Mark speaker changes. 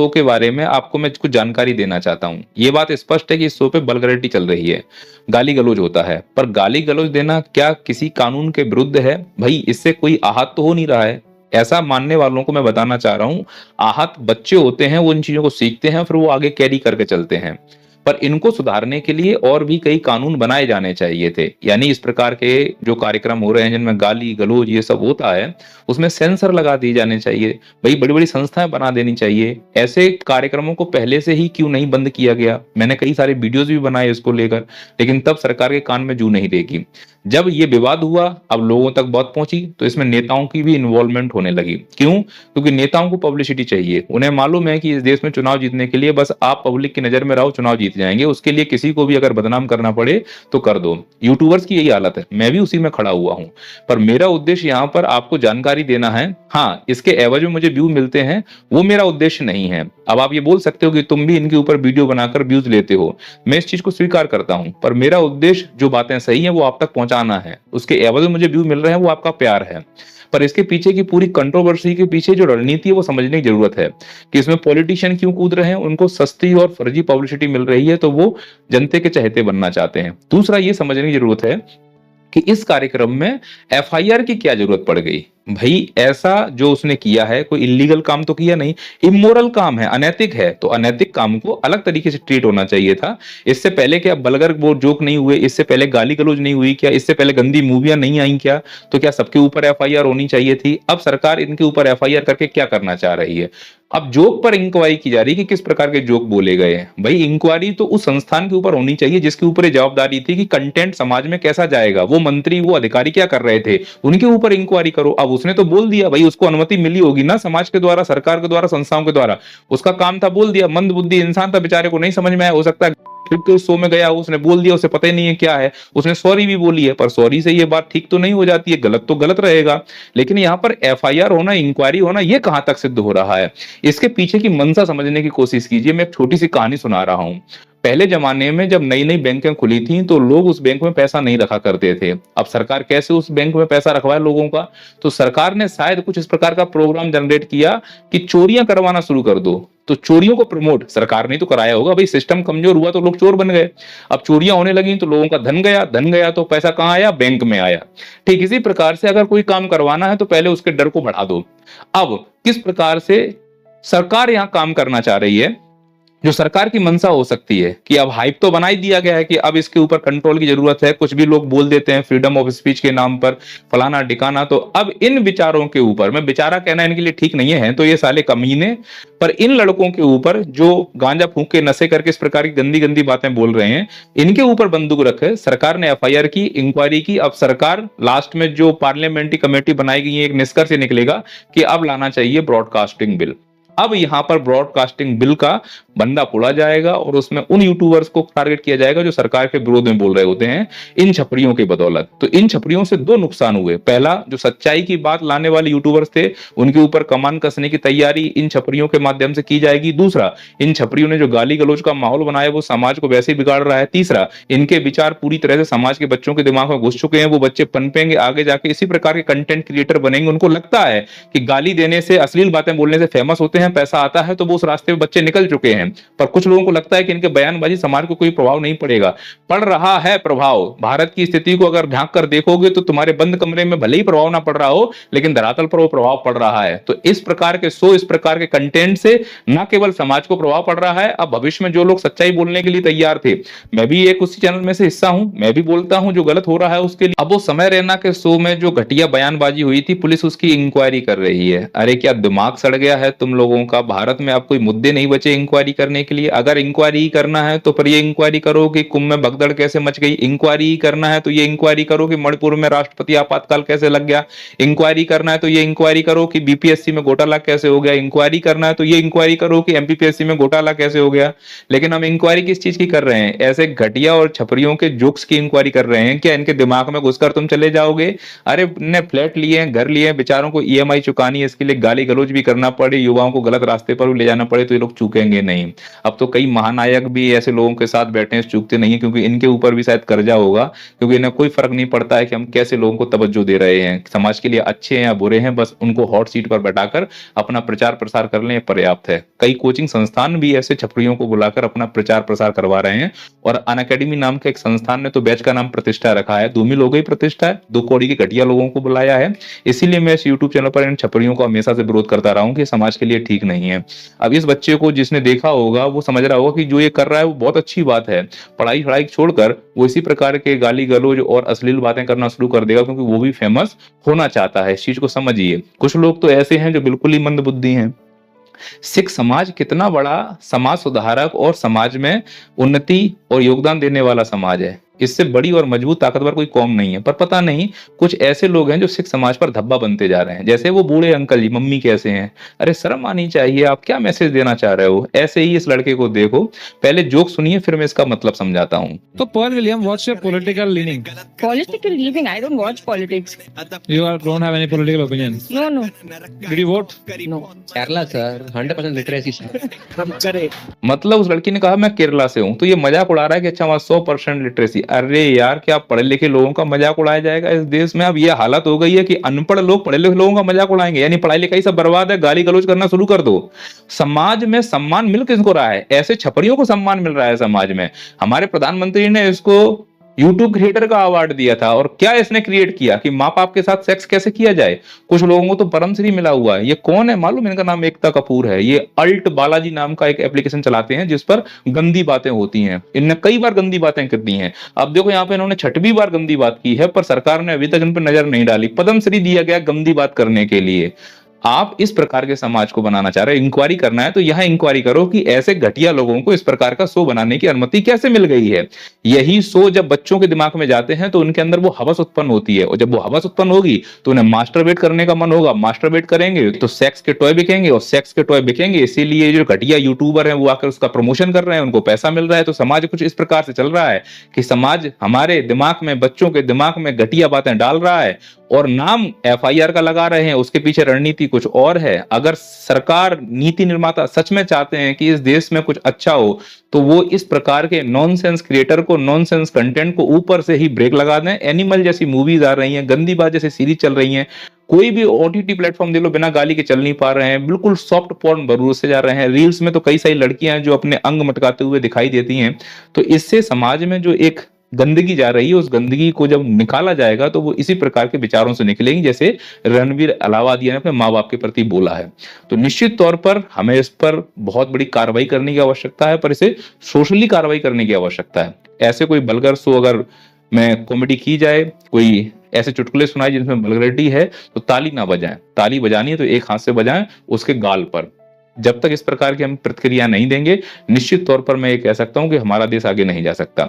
Speaker 1: Show के बारे में आपको मैं कुछ जानकारी देना चाहता हूँ। ये बात स्पष्ट है कि इस शो पे वल्गैरिटी चल रही है, गाली गलौज होता है, पर गाली गलौज देना क्या किसी कानून के विरुद्ध है? भाई इससे कोई आहत तो हो नहीं रहा है। ऐसा मानने वालों को मैं बताना चाह रहा हूँ, आहत बच्चे होते हैं, वो इन चीजों को सीखते हैं, फिर वो आगे कैरी करके चलते हैं। पर इनको सुधारने के लिए और भी कई कानून बनाए जाने चाहिए थे। यानी इस प्रकार के जो कार्यक्रम हो रहे हैं जिनमें गाली गलौज ये सब होता है, उसमें सेंसर लगा दिए जाने चाहिए। भाई बड़ी बड़ी संस्थाएं बना देनी चाहिए। ऐसे कार्यक्रमों को पहले से ही क्यों नहीं बंद किया गया? मैंने कई सारे वीडियोस भी बनाए इसको लेकर, लेकिन तब सरकार के कान में जू नहीं देगी। जब ये विवाद हुआ, अब लोगों तक बात पहुंची, तो इसमें नेताओं की भी इन्वॉल्वमेंट होने लगी। क्यों? क्योंकि नेताओं को पब्लिसिटी चाहिए। उन्हें मालूम है कि इस देश में चुनाव जीतने के लिए बस आप पब्लिक की नजर में रहो, चुनाव जीत जाएंगे। उसके लिए किसी को भी अगर बदनाम करना पड़े तो कर दो। यूट्यूबर्स की यही हालत है, मैं भी उसी में खड़ा हुआ हूं। पर मेरा उद्देश्य यहाँ पर आपको जानकारी देना है। हाँ, इसके एवज में मुझे व्यू मिलते हैं, वो मेरा उद्देश्य नहीं है। अब आप ये बोल सकते हो कि तुम भी इनके ऊपर वीडियो बनाकर व्यूज लेते हो, मैं इस चीज को स्वीकार करता हूं, पर मेरा उद्देश्य जो बातें सही है वो आप तक पहुंचाना है। उसके एवज में मुझे व्यू मिल रहे हैं, वो आपका प्यार है। पर इसके पीछे की पूरी कंट्रोवर्सी के पीछे जो रणनीति है वो समझने की जरूरत है कि इसमें पॉलिटिशियन क्यों कूद रहे हैं। उनको सस्ती और फर्जी पब्लिसिटी मिल रही है, तो वो जनता के चहेते बनना चाहते हैं। दूसरा ये समझने की जरूरत है कि इस कार्यक्रम में एफआईआर की क्या जरूरत पड़ गई। भाई ऐसा जो उसने किया है, कोई इलीगल काम तो किया नहीं, इमोरल काम है, अनैतिक है, तो अनैतिक काम को अलग तरीके से ट्रीट होना चाहिए था। इससे पहले क्या बलगर वो जोक नहीं हुए? इससे पहले गाली गलौज नहीं हुई क्या? इससे पहले गंदी मूवियां नहीं आई क्या? तो क्या सबके ऊपर एफआईआर होनी चाहिए थी? अब सरकार इनके ऊपर एफआईआर करके क्या करना चाह रही है? अब जोक पर इंक्वायरी की जा रही है कि किस प्रकार के जोक बोले गए हैं। भाई इंक्वायरी तो उस संस्थान के ऊपर होनी चाहिए जिसके ऊपर ये जवाबदारी थी कि कंटेंट समाज में कैसा जाएगा। वो मंत्री, वो अधिकारी क्या कर रहे थे, उनके ऊपर इंक्वायरी करो। अब उसने तो बोल दिया, भाई उसको अनुमति मिली होगी ना समाज के द्वारा, सरकार के द्वारा, संस्थाओं के द्वारा। उसका काम था, बोल दिया। मंद बुद्धि इंसान था, बेचारे को नहीं समझ में आया, हो सकता है फिर के शो में गया, उसने बोल दिया, उसे पता ही नहीं है क्या है। उसने सॉरी भी बोली है, पर सॉरी से ये बात ठीक तो नहीं हो जाती है, गलत तो गलत रहेगा। लेकिन यहाँ पर एफआईआर होना, इंक्वायरी होना, ये कहां तक सिद्ध हो रहा है? इसके पीछे की मंशा समझने की कोशिश कीजिए। मैं एक छोटी सी कहानी सुना रहा हूं। पहले जमाने में जब नई नई बैंकें खुली थी, तो लोग उस बैंक में पैसा नहीं रखा करते थे। अब सरकार कैसे उस बैंक में पैसा रखवाए लोगों का? तो सरकार ने शायद कुछ इस प्रकार का प्रोग्राम जनरेट किया कि चोरियां करवाना शुरू कर दो। तो चोरियों को प्रमोट सरकार ने तो कराया होगा, भाई सिस्टम कमजोर हुआ तो लोग चोर बन गए। अब चोरियां होने लगी तो लोगों का धन गया, धन गया तो पैसा कहां आया? बैंक में आया। ठीक इसी प्रकार से अगर कोई काम करवाना है तो पहले उसके डर को बढ़ा दो। अब किस प्रकार से सरकार यहां काम करना चाह रही है, जो सरकार की मंशा हो सकती है कि अब हाइप तो बना ही दिया गया है कि अब इसके ऊपर कंट्रोल की जरूरत है, कुछ भी लोग बोल देते हैं फ्रीडम ऑफ स्पीच के नाम पर, फलाना ठिकाना। तो अब इन विचारों के ऊपर, मैं बेचारा कहना इनके लिए ठीक नहीं है, तो ये साले कमीने, पर इन लड़कों के ऊपर जो गांजा फूंक के नशे करके इस प्रकार की गंदी गंदी बातें बोल रहे हैं, इनके ऊपर बंदूक रखे सरकार ने एफआईआर की, इंक्वायरी की। अब सरकार लास्ट में जो पार्लियामेंट्री कमेटी बनाई गई है, एक निष्कर्ष निकलेगा कि अब लाना चाहिए ब्रॉडकास्टिंग बिल। अब यहां पर ब्रॉडकास्टिंग बिल का बंदा फोड़ा जाएगा और उसमें उन यूट्यूबर्स को टारगेट किया जाएगा जो सरकार के विरोध में बोल रहे होते हैं, इन छपरियों की बदौलत। तो इन छपरियों से दो नुकसान हुए। पहला, जो सच्चाई की बात लाने वाले यूट्यूबर्स थे, उनके ऊपर कमान कसने की तैयारी इन छपरियों के माध्यम से की जाएगी। दूसरा, इन छपरियों ने जो गाली गलौज का माहौल बनाया वो समाज को वैसे ही बिगाड़ रहा है। तीसरा, इनके विचार पूरी तरह से समाज के बच्चों के दिमाग में घुस चुके हैं। वो बच्चे पनपेंगे, आगे जाके इसी प्रकार के कंटेंट क्रिएटर बनेंगे। उनको लगता है कि गाली देने से, अश्लील बातें बोलने से फेमस होते हैं, पैसा आता है, तो वो उस रास्ते में बच्चे निकल चुके हैं। पर कुछ लोगों को लगता है कि इनके बयानबाजी समाज को कोई प्रभाव नहीं पड़ेगा। पड़ रहा है प्रभाव। भारत की स्थिति को अगर झांक कर देखोगे तो तुम्हारे बंद कमरे में भले ही प्रभाव ना पड़ रहा हो, लेकिन धरातल पर वो प्रभाव पड़ रहा है। तो इस प्रकार के शो, इस प्रकार के कंटेंट से न केवल समाज को प्रभाव पड़ रहा है, अब भविष्य में जो लोग सच्चाई बोलने के लिए तैयार थे, मैं भी एक उसी चैनल में से हिस्सा हूं, मैं भी बोलता हूं जो गलत हो रहा है उसके लिए। अब वो समय रैना के शो में जो घटिया बयानबाजी हुई थी, पुलिस उसकी इंक्वायरी कर रही है। अरे क्या दिमाग सड़ गया है तुम लोगों का? भारत में अब कोई मुद्दे नहीं बचे इंक्वायरी करने के लिए? अगर इंक्वायरी करना है तो फिर ये इंक्वायरी करो कि कुंभ में भगदड़ कैसे मच गई। इंक्वायरी करना है तो ये इंक्वायरी करो कि मणिपुर में राष्ट्रपति आपातकाल कैसे लग गया। इंक्वायरी करना है तो ये इंक्वायरी करो कि बीपीएससी में घोटाला कैसे हो गया। इंक्वायरी करना है तो ये इंक्वायरी करो कि एमपीपीएससी में घोटाला कैसे हो गया। लेकिन हम इंक्वायरी किस चीज की कर रहे हैं? ऐसे घटिया और छपरियों के जोक्स की इंक्वायरी कर रहे हैं। क्या इनके दिमाग में घुसकर तुम चले जाओगे? अरे ने फ्लैट लिए हैं, घर लिए हैं, बेचारों को ईएमआई चुकानी है, इसके लिए गाली गलौज भी करना पड़े, युवाओं को को गलत रास्ते पर भी ले जाना पड़े तो ये लोग चूकेंगे नहीं। अब तो कई महानायक भी ऐसे लोगों के साथ बैठे हैं, चूकते नहीं है, क्योंकि इनके ऊपर भी शायद कर्जा होगा, क्योंकि इन्हें कोई फर्क नहीं पड़ता है कि हम कैसे लोगों को तवज्जो दे रहे हैं, समाज के लिए अच्छे हैं या बुरे हैं, बस उनको हॉट सीट पर बैठाकर अपना प्रचार प्रसार कर लें पर्याप्त है। कई कोचिंग संस्थान भी ऐसे छपरियों को बुलाकर अपना प्रचार प्रसार करवा रहे हैं, और अनअकैडमी नाम के एक संस्थान ने तो बैच का नाम प्रतिष्ठा रखा है। धूमिल हो गई प्रतिष्ठा है, 2 कौड़ी के घटिया लोगों को बुलाया है। इसीलिए मैं इस यूट्यूब चैनल पर इन छपरियों को हमेशा से विरोध करता रहा हूं कि समाज के लिए ठीक नहीं है। अब इस बच्चे को जिसने देखा होगा वो समझ रहा होगा कि जो ये कर रहा है वो बहुत अच्छी बात है, पढ़ाई वढ़ाई छोड़कर वो इसी प्रकार के गाली गलौज और अश्लील बातें करना शुरू कर देगा, क्योंकि वो भी फेमस होना चाहता है। इस चीज को समझिए। कुछ लोग तो ऐसे हैं जो बिल्कुल ही मंदबुद्धि हैं। सिख समाज कितना बड़ा समाज सुधारक और समाज में उन्नति और योगदान देने वाला समाज है, इससे बड़ी और मजबूत ताकतवर कोई कौम नहीं है। पर पता नहीं कुछ ऐसे लोग हैं जो सिख समाज पर धब्बा बनते जा रहे हैं। जैसे वो बूढ़े अंकल जी, मम्मी कैसे हैं, अरे शर्म आनी चाहिए, आप क्या मैसेज देना चाह रहे हो। ऐसे ही इस लड़के को देखो। पहले जोक सुनिए, फिर मैं इसका मतलब समझाता हूँ।
Speaker 2: So, Pearl William, what's your political leaning?
Speaker 3: Political leaning? I don't watch politics.
Speaker 2: Don't have any political opinion.
Speaker 3: No, no,
Speaker 2: Did you vote?
Speaker 3: no.
Speaker 4: Kerala sir 100% literacy sir.
Speaker 1: मतलब उस लड़की ने कहा मैं केरला से हूं, तो ये मजाक उड़ा रहा है कि अच्छा वहां 100% लिटरेसी। अरे यार, क्या पढ़े लिखे लोगों का मजाक उड़ाया जाएगा इस देश में? अब ये हालत हो गई है कि अनपढ़ लोग पढ़े लिखे लोगों का मजाक उड़ाएंगे, यानी पढ़ाई लिखाई सब बर्बाद है, गाली गलौज करना शुरू कर दो। समाज में सम्मान मिल किसको रहा है? ऐसे छपरियों को सम्मान मिल रहा है समाज में। हमारे प्रधानमंत्री ने इसको यूट्यूब क्रिएटर का अवार्ड दिया था, और क्या इसने क्रिएट किया कि माँ बाप के साथ सेक्स कैसे किया जाए। कुछ लोगों को तो परमश्री मिला हुआ है। ये कौन है मालूम? इनका नाम एकता कपूर है। ये अल्ट बालाजी नाम का एक एप्लीकेशन चलाते हैं जिस पर गंदी बातें होती हैं। इनने कई बार गंदी बातें कर दी हैं। अब देखो यहाँ पे इन्होंने 6वीं बार गंदी बात की है, पर सरकार ने अभी तक इन पर नजर नहीं डाली। पद्मश्री दिया गया गंदी बात करने के लिए। आप इस प्रकार के समाज को बनाना चाह रहे हो, इंक्वायरी करना है तो यहां इंक्वायरी करो कि ऐसे घटिया लोगों को इस प्रकार का शो बनाने की अनुमति कैसे मिल गई है। यही शो जब बच्चों के दिमाग में जाते हैं तो उनके अंदर वो हवस उत्पन्न होती है, और जब वो हवस उत्पन्न होगी तो उन्हें मास्टरबेट करने का मन होगा। मास्टरबेट करेंगे तो सेक्स के टॉय बिकेंगे, और सेक्स के टॉय बिकेंगे इसीलिए जो घटिया यूट्यूबर हैं वो आकर उसका प्रमोशन कर रहे हैं, उनको पैसा मिल रहा है। तो समाज कुछ इस प्रकार से चल रहा है कि समाज हमारे दिमाग में, बच्चों के दिमाग में घटिया बातें डाल रहा है, और नाम एफआईआर का लगा रहे हैं, उसके पीछे रणनीति कुछ और है। अगर सरकार, नीति निर्माता सच में चाहते हैं कि इस देश में कुछ अच्छा हो, तो वो इस प्रकार के नॉनसेंस क्रिएटर को, नॉनसेंस कंटेंट को ऊपर से ही ब्रेक लगा दें। एनिमल जैसी मूवीज आ रही हैं, गंदी बात जैसी सीरीज चल रही हैं, कोई भी ओटीटी प्लेटफॉर्म दे लो, बिना गाली के चल नहीं पा रहे हैं। बिल्कुल सॉफ्ट पोर्न भरूर से जा रहे हैं। रील्स में तो कई सारी लड़कियां हैं जो अपने अंग मटकाते हुए दिखाई देती हैं। तो इससे समाज में जो एक गंदगी जा रही है, उस गंदगी को जब निकाला जाएगा तो वो इसी प्रकार के विचारों से निकलेगी, जैसे रणवीर अलाहाबादिया ने अपने माँ बाप के प्रति बोला है। तो निश्चित तौर पर हमें इस पर बहुत बड़ी कार्रवाई करने की आवश्यकता है, पर इसे सोशली कार्रवाई करने की आवश्यकता है। ऐसे कोई बल्गर शो अगर में कॉमेडी की जाए, कोई ऐसे चुटकुले सुनाए जिनमें वल्गैरिटी है, तो ताली ना बजाएं। ताली बजानी है तो एक हाथ से बजाएं, उसके गाल पर। जब तक इस प्रकार की हम प्रतिक्रिया नहीं देंगे, निश्चित तौर पर मैं ये कह सकता हूं कि हमारा देश आगे नहीं जा सकता।